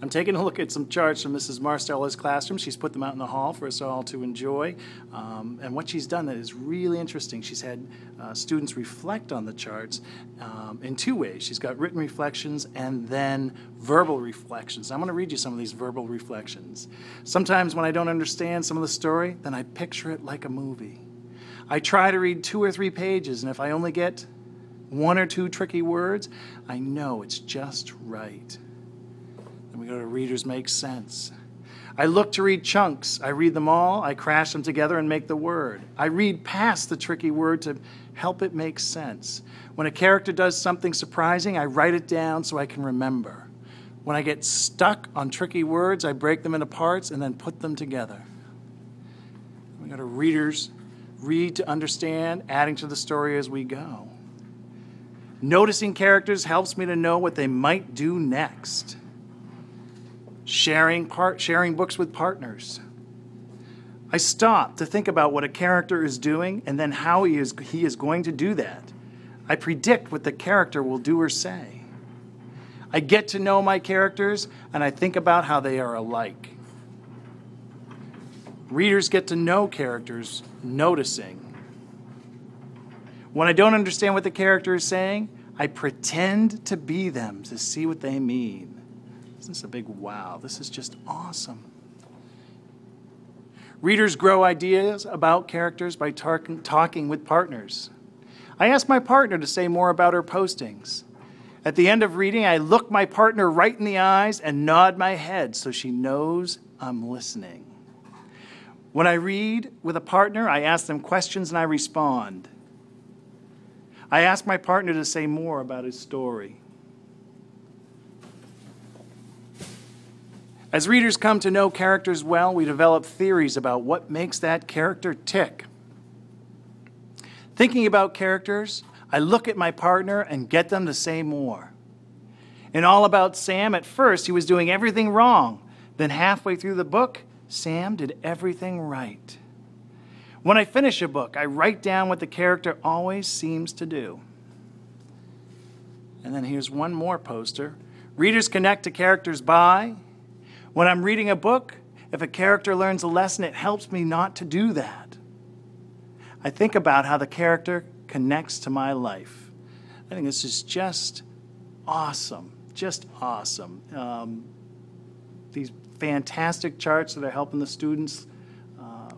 I'm taking a look at some charts from Mrs. Marstaller's classroom. She's put them out in the hall for us all to enjoy. And what she's done that is really interesting, she's had students reflect on the charts in two ways. She's got written reflections and then verbal reflections. I'm going to read you some of these verbal reflections. Sometimes when I don't understand some of the story, then I picture it like a movie. I try to read 2 or 3 pages, and if I only get 1 or 2 tricky words, I know it's just right. Then we go to Readers Make Sense. I look to read chunks. I read them all. I crash them together and make the word. I read past the tricky word to help it make sense. When a character does something surprising, I write it down so I can remember. When I get stuck on tricky words, I break them into parts and then put them together. We go to Readers Read to understand, adding to the story as we go. Noticing characters helps me to know what they might do next. Sharing books with partners. I stop to think about what a character is doing and then how he is going to do that. I predict what the character will do or say. I get to know my characters and I think about how they are alike. Readers get to know characters, noticing. When I don't understand what the character is saying, I pretend to be them to see what they mean. Isn't this a big wow? This is just awesome. Readers grow ideas about characters by talking with partners. I ask my partner to say more about her postings. At the end of reading, I look my partner right in the eyes and nod my head so she knows I'm listening. When I read with a partner, I ask them questions and I respond. I ask my partner to say more about his story. As readers come to know characters well, we develop theories about what makes that character tick. Thinking about characters, I look at my partner and get them to say more. In All About Sam, at first he was doing everything wrong. Then halfway through the book, Sam did everything right. When I finish a book, I write down what the character always seems to do. And then here's one more poster. Readers connect to characters by. When I'm reading a book, if a character learns a lesson, it helps me not to do that. I think about how the character connects to my life. I think this is just awesome, just awesome. These fantastic charts that are helping the students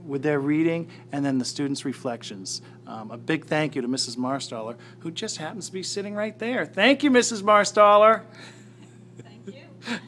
with their reading, and then the students' reflections. A big thank you to Mrs. Marstaller, who just happens to be sitting right there. Thank you, Mrs. Marstaller. Thank you.